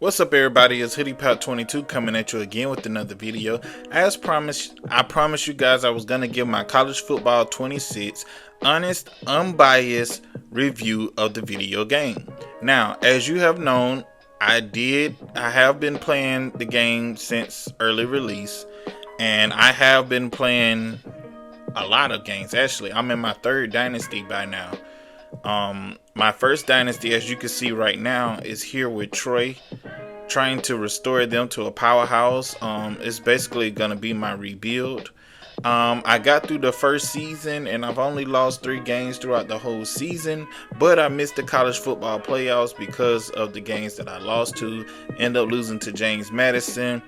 What's up, everybody? It's HoodiePout22 coming at you again with another video. As promised, I promised you guys I was going to give my college football 26 honest, unbiased review of the video game. Now, as you have known, I have been playing the game since early release, and I have been playing a lot of games. Actually, I'm in my third dynasty by now. My first dynasty, as you can see right now, is here with Troy, trying to restore them to a powerhouse. It's basically gonna be my rebuild. I got through the first season and I've only lost 3 games throughout the whole season, but I missed the college football playoffs because of the games that I lost to. End up losing to James Madison,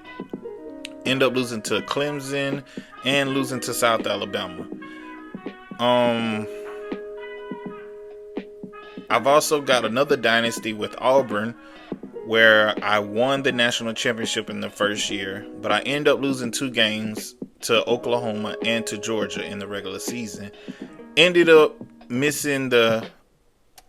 end up losing to Clemson, and losing to South Alabama. I've also got another dynasty with Auburn where I won the national championship in the first year, but I end up losing 2 games to Oklahoma and to Georgia in the regular season. Ended up missing the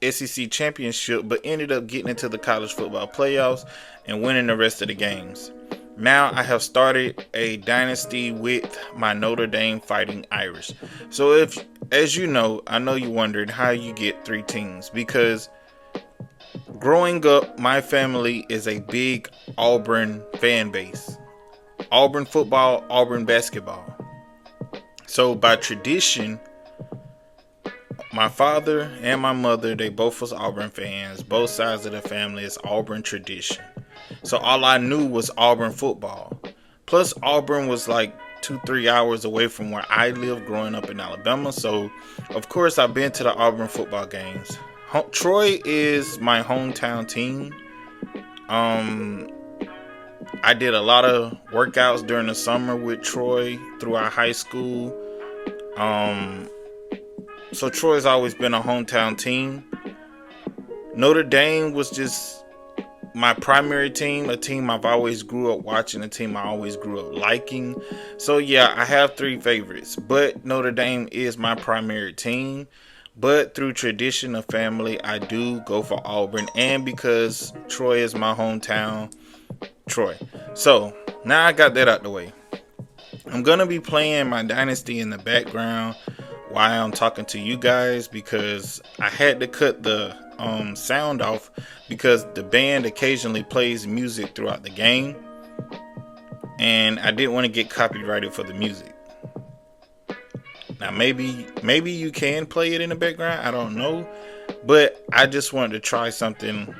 SEC championship, but ended up getting into the college football playoffs and winning the rest of the games. Now I have started a dynasty with my Notre Dame Fighting Irish. So as you know, I know you wondered how you get 3 teams, because growing up, my family is a big Auburn fan base. Auburn football, Auburn basketball. So by tradition, my father and my mother, they both was Auburn fans. Both sides of the family is Auburn tradition. So all I knew was Auburn football. Plus Auburn was like 2-3 hours away from where I lived growing up in Alabama. So of course I've been to the Auburn football games. Troy is my hometown team. I did a lot of workouts during the summer with Troy throughout high school. So Troy's always been a hometown team. Notre Dame was just my primary team, a team I've always grew up watching, a team I always grew up liking. So yeah, I have 3 favorites, but Notre Dame is my primary team. But through tradition of family, I do go for Auburn, and because Troy is my hometown, Troy. So now I got that out the way. I'm gonna be playing my dynasty in the background while I'm talking to you guys, because I had to cut the sound off because the band occasionally plays music throughout the game, and I didn't want to get copyrighted for the music. Now maybe you can play it in the background, I don't know, but I just wanted to try something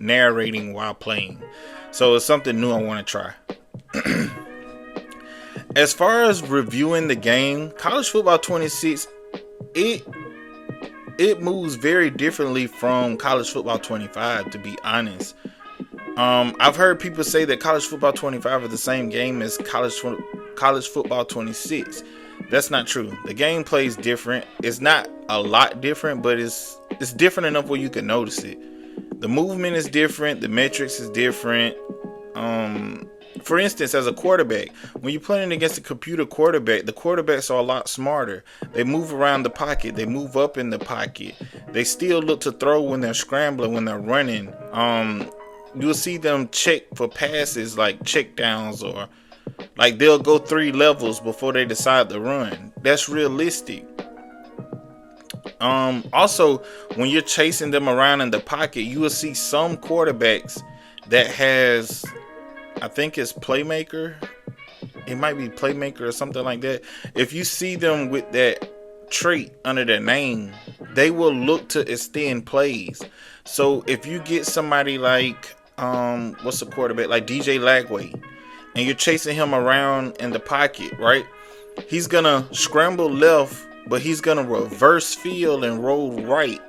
narrating while playing. So it's something new I want to try. As far as reviewing the game, college football 26, it moves very differently from college football 25, to be honest. I've heard people say that college football 25 is the same game as college football 26. That's not true. The game plays different. It's not a lot different, but it's different enough where you can notice it. The movement is different. The metrics is different. For instance, as a quarterback, when you're playing against a computer quarterback, the quarterbacks are a lot smarter. They move around the pocket. They move up in the pocket. They still look to throw when they're scrambling, when they're running. You'll see them check for passes like check downs, or like they'll go 3 levels before they decide to run. That's realistic. Also, when you're chasing them around in the pocket, you will see some quarterbacks that has, I think it's playmaker. It might be playmaker or something like that. If you see them with that trait under their name, they will look to extend plays. So if you get somebody like, what's the quarterback, like DJ Lagway, and you're chasing him around in the pocket, right? He's gonna scramble left, but he's gonna reverse field and roll right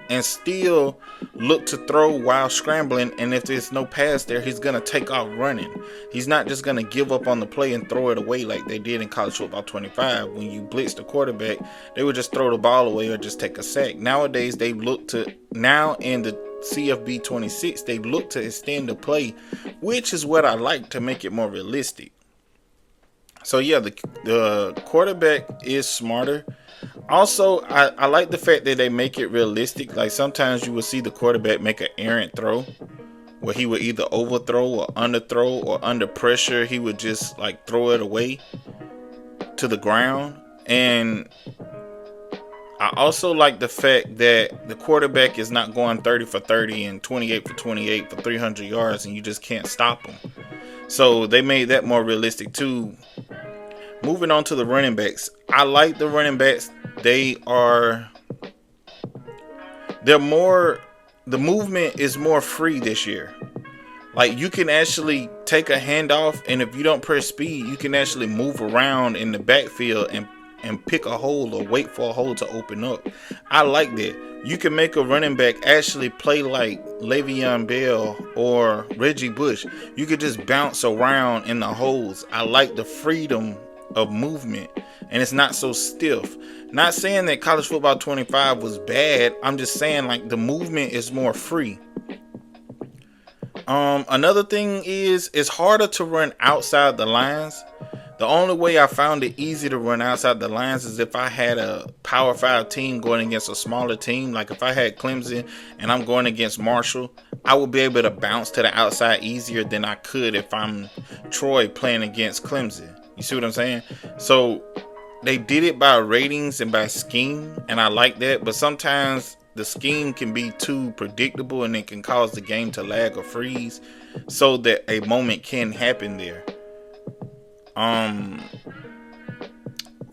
and still look to throw while scrambling. And if there's no pass there, he's gonna take off running. He's not just gonna give up on the play and throw it away like they did in college football 25. When you blitz the quarterback, they would just throw the ball away or just take a sack. Nowadays, they look to, now in the CFB26, they look to extend the play, which is what I like, to make it more realistic. So yeah, the quarterback is smarter. Also, I like the fact that they make it realistic. Like sometimes you will see the quarterback make an errant throw, where he would either overthrow or underthrow, or under pressure he would just like throw it away to the ground. And I also like the fact that the quarterback is not going 30 for 30 and 28 for 28 for 300 yards and you just can't stop him. So they made that more realistic too. Moving on to the running backs. I like the running backs. They're more, the movement is more free this year. Like, you can actually take a handoff, and if you don't press speed, you can actually move around in the backfield and pick a hole or wait for a hole to open up. I like that. You can make a running back actually play like Le'Veon Bell or Reggie Bush. You could just bounce around in the holes. I like the freedom of movement, and it's not so stiff. Not saying that college football 25 was bad. I'm just saying, like, the movement is more free. Another thing is, it's harder to run outside the lines. The only way I found it easy to run outside the lines is if I had a Power 5 team going against a smaller team. Like if I had Clemson and I'm going against Marshall, I would be able to bounce to the outside easier than I could if I'm Troy playing against Clemson. You see what I'm saying? So they did it by ratings and by scheme, and I like that. But sometimes the scheme can be too predictable and it can cause the game to lag or freeze, so that a moment can happen there.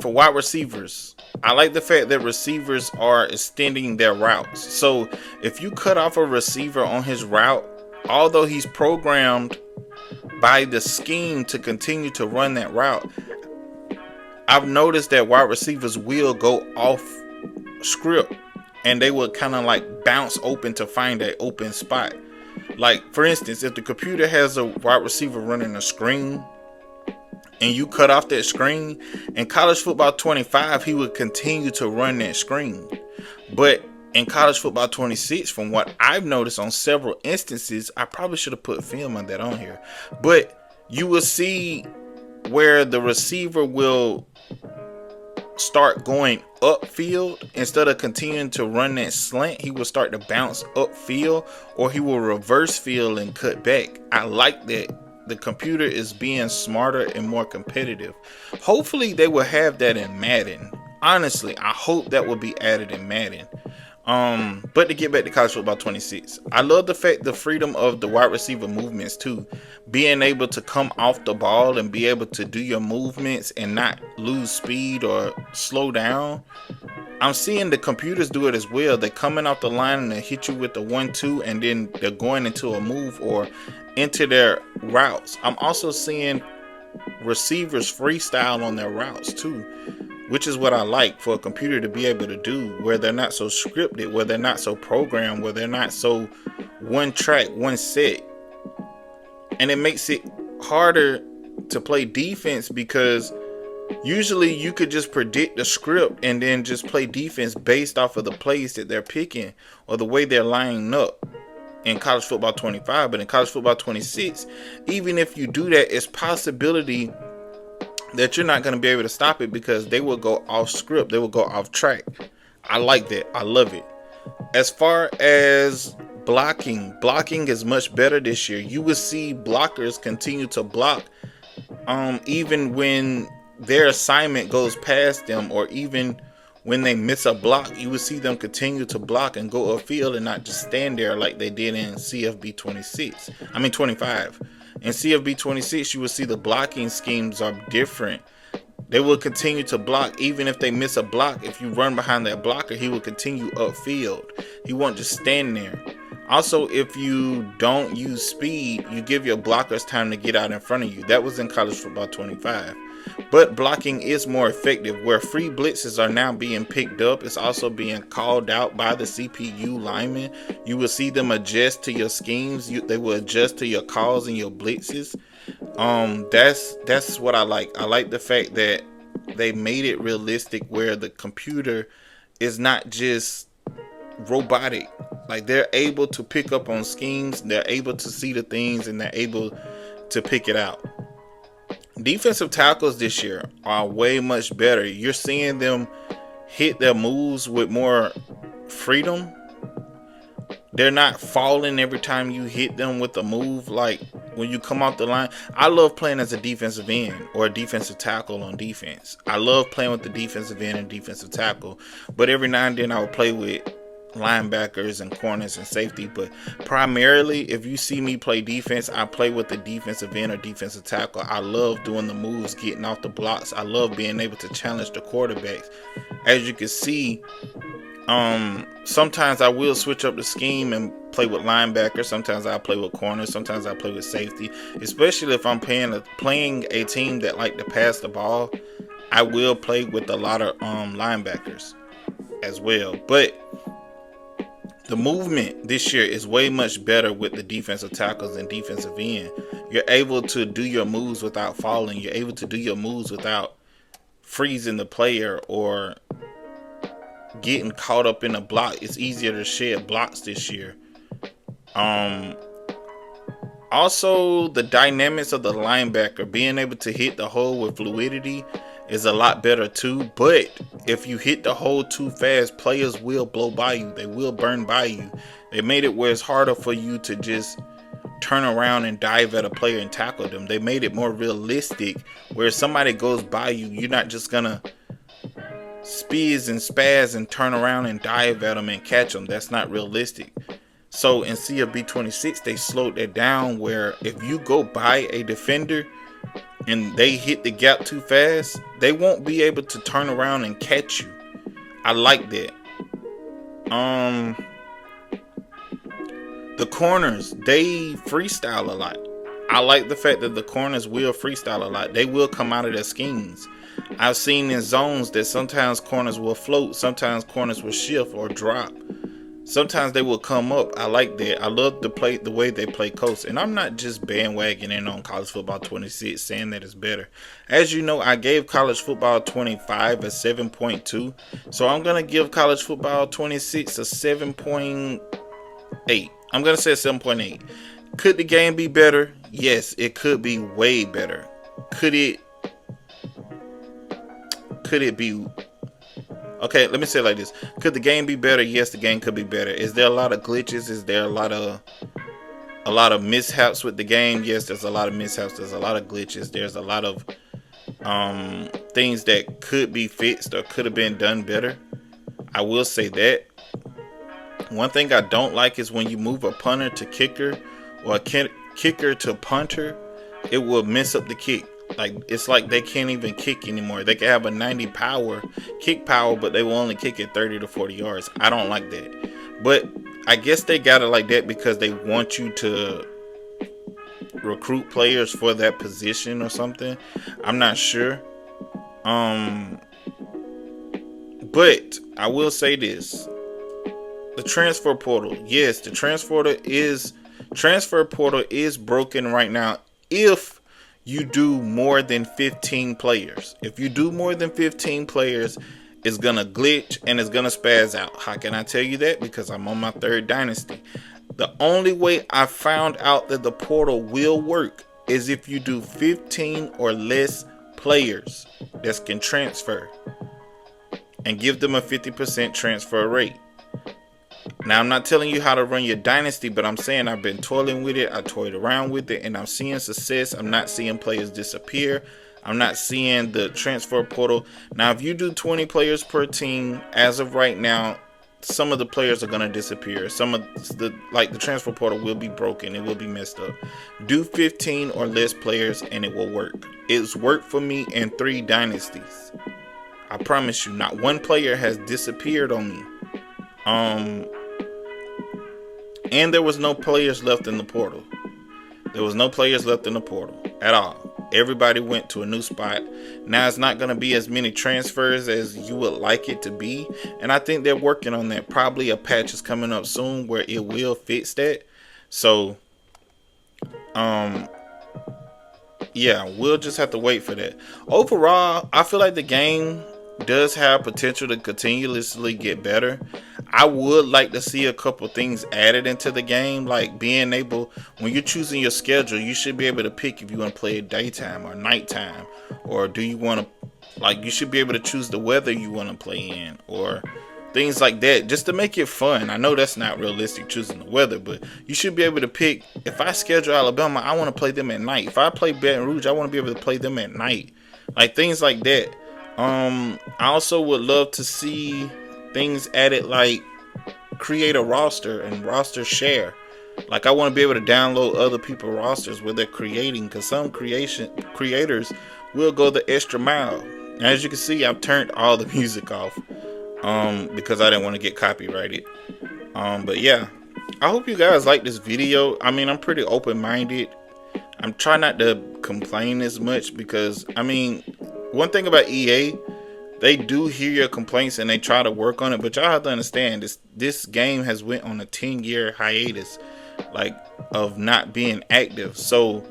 For wide receivers, I like the fact that receivers are extending their routes. So if you cut off a receiver on his route, although he's programmed by the scheme to continue to run that route, I've noticed that wide receivers will go off script and they will kind of like bounce open to find an open spot. Like, for instance, if the computer has a wide receiver running a screen and you cut off that screen, in college football 25 he would continue to run that screen. But in college football 26, from what I've noticed on several instances, I probably should have put film on that on here, but you will see where the receiver will start going upfield instead of continuing to run that slant. He will start to bounce upfield, or he will reverse field and cut back. I like that. The computer is being smarter and more competitive. Hopefully they will have that in Madden. Honestly, I hope that will be added in Madden. But to get back to college football 26, I love the fact, the freedom of the wide receiver movements too. Being able to come off the ball and be able to do your movements and not lose speed or slow down. I'm seeing the computers do it as well. They're coming off the line and they hit you with the 1-2, and then they're going into a move or into their routes. I'm also seeing receivers freestyle on their routes too, which is what I like for a computer to be able to do, where they're not so scripted, where they're not so programmed, where they're not so one track, one set. And it makes it harder to play defense, because usually you could just predict the script and then just play defense based off of the plays that they're picking or the way they're lining up in college football 25. But in college football 26, even if you do that, it's possibility that you're not going to be able to stop it, because they will go off script. They will go off track. I like that. I love it. As far as blocking is much better this year. You will see blockers continue to block even when their assignment goes past them, or even when they miss a block. You will see them continue to block and go upfield and not just stand there like they did in CFB 26. I mean 25. In CFB 26, you will see the blocking schemes are different. They will continue to block even if they miss a block. If you run behind that blocker, he will continue upfield. He won't just stand there. Also, if you don't use speed, you give your blockers time to get out in front of you. That was in college football 25. But blocking is more effective, where free blitzes are now being picked up. It's also being called out by the CPU linemen. You will see them adjust to your schemes. They will adjust to your calls and your blitzes. That's what I like. I like the fact that they made it realistic, where the computer is not just robotic. Like, they're able to pick up on schemes, they're able to see the things, and they're able to pick it out. Defensive tackles this year are way much better. You're seeing them hit their moves with more freedom. They're not falling every time you hit them with a move. Like when you come off the line, I love playing as a defensive end or a defensive tackle on defense. I love playing with the defensive end and defensive tackle, but every now and then I would play with linebackers and corners and safety. But primarily, if you see me play defense, I play with the defensive end or defensive tackle. I love doing the moves, getting off the blocks. I love being able to challenge the quarterbacks. As you can see, sometimes I will switch up the scheme and play with linebackers. Sometimes I play with corners. Sometimes I play with safety. Especially if I'm playing a team that like to pass the ball, I will play with a lot of linebackers as well. But the movement this year is way much better with the defensive tackles and defensive end. You're able to do your moves without falling. You're able to do your moves without freezing the player or getting caught up in a block. It's easier to shed blocks this year. Also, the dynamics of the linebacker, being able to hit the hole with fluidity is a lot better too. But if you hit the hole too fast, players will blow by you. They will burn by you. They made it where it's harder for you to just turn around and dive at a player and tackle them. They made it more realistic where if somebody goes by you, you're not just gonna spizz and spaz and turn around and dive at them and catch them. That's not realistic. So in CFB26, they slowed that down where if you go by a defender and they hit the gap too fast, they won't be able to turn around and catch you. I like that. The corners, they freestyle a lot. I like the fact that the corners will freestyle a lot. They will come out of their schemes. I've seen in zones that sometimes corners will float, sometimes corners will shift or drop. Sometimes they will come up. I like that. I love the way they play coast. And I'm not just bandwagoning on college football 26 saying that it's better. As you know, I gave college football 25 a 7.2. So I'm going to give college football 26 a 7.8. I'm going to say 7.8. Could the game be better? Yes, it could be way better. Could it be? Okay, let me say it like this. Could the game be better? Yes, the game could be better. Is there a lot of glitches? Is there a lot of mishaps with the game? Yes, there's a lot of mishaps. There's a lot of glitches. There's a lot of things that could be fixed or could have been done better. I will say that. One thing I don't like is when you move a punter to kicker or a kicker to punter, it will mess up the kick. Like it's like they can't even kick anymore. They can have a 90 kick power, but they will only kick it 30 to 40 yards. I don't like that. But I guess they got it like that because they want you to recruit players for that position or something. I'm not sure. But I will say this. The transfer portal. Yes, the transfer portal is broken right now if you do more than 15 players. If you do more than 15 players, it's going to glitch and it's going to spaz out. How can I tell you that? Because I'm on my third dynasty. The only way I found out that the portal will work is if you do 15 or less players that can transfer and give them a 50% transfer rate. Now, I'm not telling you how to run your dynasty, but I'm saying I've been toiling with it. I toyed around with it, and I'm seeing success. I'm not seeing players disappear. I'm not seeing the transfer portal. Now, if you do 20 players per team, as of right now, some of the players are going to disappear. Some of the transfer portal will be broken. It will be messed up. Do 15 or less players, and it will work. It's worked for me in 3 dynasties. I promise you, not one player has disappeared on me. And there was no players left in the portal. There was no players left in the portal at all. Everybody went to a new spot. Now it's not going to be as many transfers as you would like it to be. And I think they're working on that. Probably a patch is coming up soon where it will fix that. So, yeah, we'll just have to wait for that. Overall, I feel like the game does have potential to continuously get better. I would like to see a couple things added into the game, like being able, when you're choosing your schedule, you should be able to pick if you want to play daytime or nighttime, or do you want to, like, you should be able to choose the weather you want to play in, or things like that, just to make it fun. I know that's not realistic choosing the weather, but you should be able to pick. If I schedule Alabama, I want to play them at night. If I play Baton Rouge, I want to be able to play them at night. Like things like that. I also would love to see things added, like create a roster and roster share. Like I want to be able to download other people's rosters where they're creating, because some creators will go the extra mile. And as you can see, I've turned all the music off because I didn't want to get copyrighted. But yeah, I hope you guys like this video. I mean, I'm pretty open-minded. I'm trying not to complain as much because, I mean, one thing about EA, they do hear your complaints and they try to work on it, but y'all have to understand this game has went on a 10-year hiatus, like, of not being active. So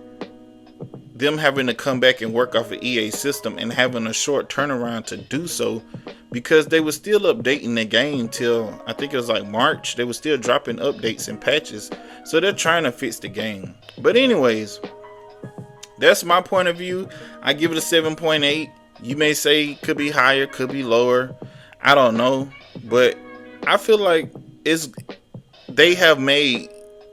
them having to come back and work off an EA system and having a short turnaround to do so, because they were still updating the game till I think it was like March. They were still dropping updates and patches, so they're trying to fix the game. But anyways, that's my point of view. I give it a 7.8. You may say could be higher, could be lower, I don't know, but I feel like they have made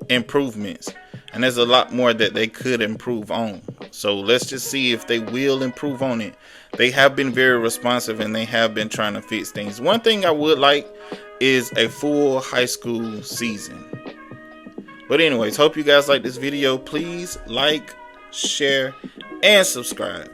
improvements, and there's a lot more that they could improve on. So let's just see if they will improve on it. They have been very responsive and they have been trying to fix things. One thing I would like is a full high school season. But anyways, hope you guys like this video. Please like, share, and subscribe.